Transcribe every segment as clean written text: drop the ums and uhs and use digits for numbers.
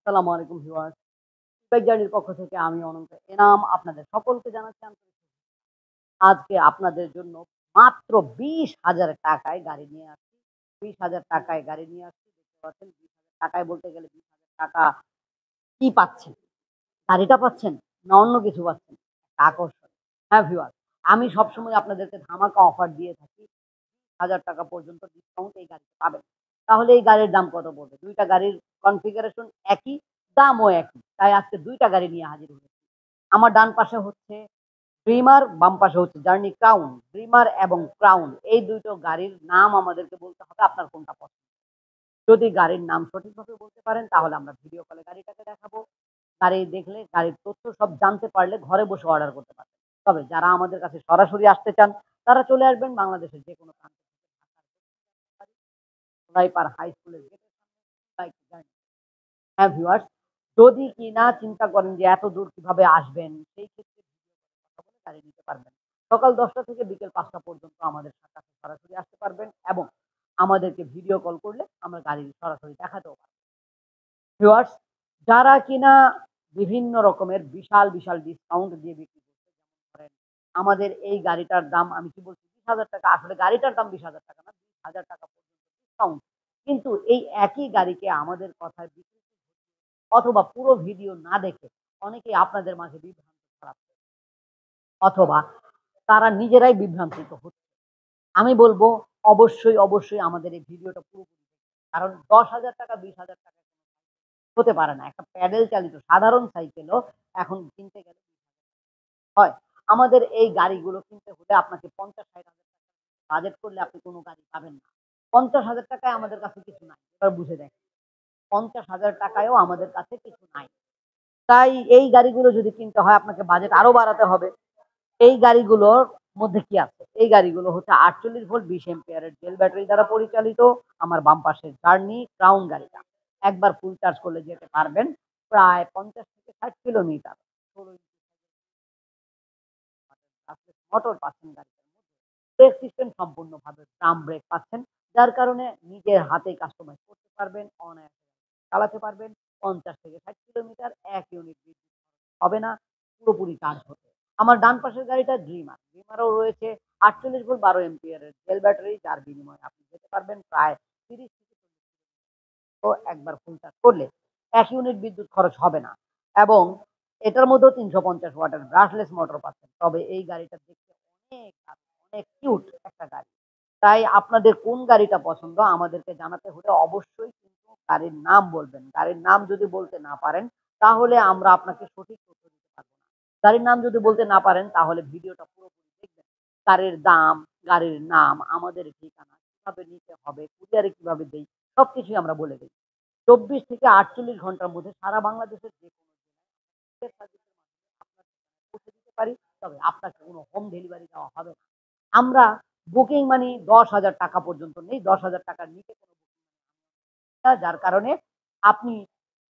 আসসালামু আলাইকুম viewers. Bike জার্নির পক্ষ থেকে আমি অনন্ত এনাম আপনাদের সকলকে জানাচ্ছি আন্তরিক আজকে আপনাদের জন্য মাত্র ৳২০,০০০ গাড়ি নিয়ে আসছি। ৳২০,০০০ গাড়ি নিয়ে আসছি। দেখতে পাচ্ছেন ৳২০,০০০ বলতে গেলে ৳২০,০০০ কি পাচ্ছেন? গাড়িটা পাচ্ছেন না অন্য কিছু পাচ্ছেন? আকর্ষণ। হ্যাঁ ভিউয়ার্স, আমি সবসময় আপনাদেরকে ধামাকা অফার দিয়ে থাকি। ৳১,০০০ পর্যন্ত ডিসকাউন্ট এই গাড়িতে পাবেন। তাহলে এই গাড়ির দাম কত পড়বে? ২ টা গাড়ির কনফিগারেশন একই, দামও একই। তাই আজকে ২ টা গাড়ি নিয়ে হাজির হয়েছি। আমার ডান পাশে হচ্ছে ড্রিমার, বাম পাশে হচ্ছে জার্নি ক্রাউন। ড্রিমার এবং ক্রাউন এই ২ টো গাড়ির নাম আমাদেরকে বলতে হবে আপনার কোনটা পছন্দ। যদি গাড়ির নাম সঠিকভাবে বলতে পারেন তাহলে আমরা ভিডিও কলে গাড়িটাকে দেখাবো। গাড়ি দেখলে গাড়ির তথ্য সব জানতে পারলে ঘরে বসে অর্ডার করতে পারবেন। তবে যারা আমাদের কাছে সরাসরি আসতে চান তারা চলে আসবেন বাংলাদেশের যেকোনো প্রান্ত থেকে ঢাকার সোনাইপাড় হাই স্কুলের গেটের সামনে বাইক জার্নি। হ্যাঁ ভিউয়ার্স, যদি কিনা চিন্তা করেন যে এত দূর কিভাবে আসবেন সেই ক্ষেত্রে কথা বলে গাড়ি নিতে পারবেন। সকাল ১০টা থেকে বিকেল ৫টা পর্যন্ত আমাদের কাছে সরাসরি আসতে পারবেন এবং আমাদেরকে ভিডিও কল করলে আমরা গাড়ি সরাসরি দেখাতেও পারব। ভিউয়ার্স, যারা কিনা বিভিন্ন রকমের বিশাল ডিসকাউন্ট দিয়ে বিক্রি করছে, যেমন ধরেন আমাদের এই গাড়িটার দাম আমি কি বলছি ৳২০,০০০ আসলে গাড়িটার দাম ৳২০,০০০ না, ৳২০,০০০ পর্যন্ত ডিসকাউন্ট। কিন্তু এই একই গাড়িকে আমাদের কথায় বিক্রি অথবা পুরো ভিডিও না দেখে অনেকেই আপনাদের মাঝে বিভ্রান্ত ছড়াচ্ছে অথবা তারা নিজেরাই বিভ্রান্তিত হচ্ছে। আমি বলব অবশ্যই আমাদের এই ভিডিওটা পুরোপুরি দেখবেন। কারণ ৳১০,০০০ ৳২০,০০০ হতে পারে না। একটা প্যাডেল চালিত সাধারণ সাইকেলও এখন কিনতে গেলে হয়। আমাদের এই গাড়িগুলো কিনতে হলে আপনাকে ৫০,০০০-৬০,০০০ বাজেট করলে আপনি কোন গাড়ি পাবেন না। ৳৫০,০০০ য় আমাদের কাছে কিছু নাই। এবার বুঝে দেখেন। ৳৫০,০০০ য়ও আমাদের কাছে কিছু নাই। তাই এই গাড়িগুলো যদি কিনতে হয় আপনাকে বাজেট আরো বাড়াতে হবে। এই গাড়িগুলোর মধ্যে কি আছে? এই গাড়িগুলো হচ্ছে ৪৮ ভোল্ট ২০ অ্যাম্পিয়ারের জেল ব্যাটারি দ্বারা পরিচালিত। আমার বাম পাশের জার্নি ক্রাউন গাড়িটা। একবার ফুল চার্জ করলে যেতে পারবেন প্রায় ৫০ থেকে ৬০ কিলোমিটার। ১৬ ইঞ্চি মোটর পাচ্ছেন গাড়িটার মধ্যে। ব্রেক সিস্টেম সম্পূর্ণভাবে ড্রাম ব্রেক পাচ্ছেন। যার কারণে নিজের হাতেই কাস্টমাইজ করতে পারবেন, অনায়াসে চালাতে পারবেন। ৫০ থেকে ৬০ কিলোমিটার ১ ইউনিট বিদ্যুৎ খরচ হবে না পুরোপুরি চার্জ হতে। আমার ডান পাশের গাড়িটা ড্রিমার। ড্রিমারও রয়েছে ৪৮ ভোল্ট ১২ অ্যাম্পিয়ারের জেল ব্যাটারি যার বিনিময়ে আপনি যেতে পারবেন প্রায় ৩০ থেকে ৪০ তো একবার ফুল চার্জ করলে ১ ইউনিট বিদ্যুৎ খরচ হবে না এবং এটার মধ্যেও ৩৫০ ওয়াটের ব্রাশলেস মোটর পাচ্ছেন। তবে এই গাড়িটা দেখতে অনেক দারুণ, অনেক কিউট একটা গাড়ি। তাই আপনাদের কোন গাড়িটা পছন্দ আমাদেরকে জানাতে হলে অবশ্যই কিন্তু গাড়ির নাম বলবেন। গাড়ির নাম যদি বলতে না পারেন তাহলে আমরা আপনাকে সঠিক তথ্য দিতে পারব না। গাড়ির নাম যদি বলতে না পারেন তাহলে ভিডিওটা পুরোপুরি দেখবেন। গাড়ির দাম, গাড়ির নাম, আমাদের ঠিকানা, কিভাবে নিতে হবে, কুরিয়ারে কিভাবে দেই সবকিছুই আমরা বলে দেই। ২৪ থেকে ৪৮ ঘন্টার মধ্যে সারা বাংলাদেশের যেকোনো জেলায় সার্ভিসের মাধ্যমে আপনার ঠিকানায় পৌঁছে দিতে পারি। তবে আপনাকে কোনো হোম ডেলিভারি দেওয়া হবে না। আমরা বুকিং মানি ৳১০,০০০ পর্যন্ত নেই। ৳১০,০০০ র নিচে কোনো বুকিং না, যার কারণে আপনি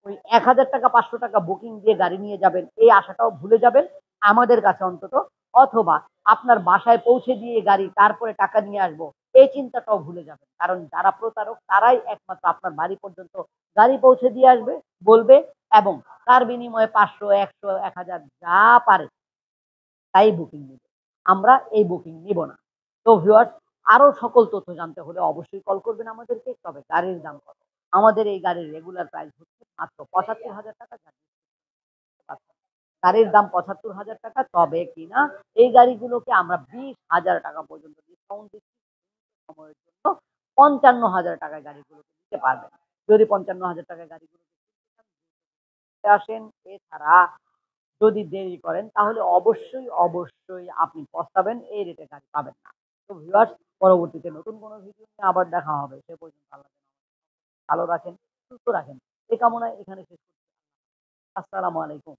ওই ৳১,০০০ ৳৫০০ বুকিং দিয়ে গাড়ি নিয়ে যাবেন এই আশাটাও ভুলে যাবেন আমাদের কাছে অন্তত। অথবা আপনার বাসায় পৌঁছে দিয়ে গাড়ি তারপরে টাকা নিয়ে আসবো এই চিন্তাটাও ভুলে যাবেন। কারণ যারা প্রতারক তারাই একমাত্র আপনার বাড়ি পর্যন্ত গাড়ি পৌঁছে দিয়ে আসবে, বলবে এবং তার বিনিময়ে ৫০০, ১০০, ১,০০০ যা পারে তাই বুকিং নিবে। আমরা এই বুকিং নিব না। তো ভিউয়ার্স, আরো সকল তথ্য জানতে হলে অবশ্যই কল করবেন আমাদেরকে। তবে গাড়ির দাম কত? আমাদের এই গাড়ির রেগুলার প্রাইস হচ্ছে মাত্র ৳৭৫,০০০ যা গাড়ির দাম ৳৭৫,০০০ তবে কিনা এই গাড়িগুলোকে আমরা ৳২০,০০০ পর্যন্ত ডিসকাউন্ট দিচ্ছি সময়ের জন্য ৳৫৫,০০০ য় গাড়িগুলোকে নিতে পারবেন। যদি ৳৫৫,০০০ গাড়িগুলোকে কিনতে চান দ্রুত আসেন। এছাড়া যদি দেরি করেন তাহলে অবশ্যই আপনি পস্তাবেন। এই রেটে গাড়ি পাবেন না। তো ভিউয়ার্স, পরবর্তীতে নতুন কোনো ভিডিও নিয়ে আবার দেখা হবে। সে পর্যন্ত আল্লাহ যেন আমাদের ভালো রাখেন, সুস্থ রাখেন। এই কামনায় এখানে শেষ করছি। আসসালামু আলাইকুম।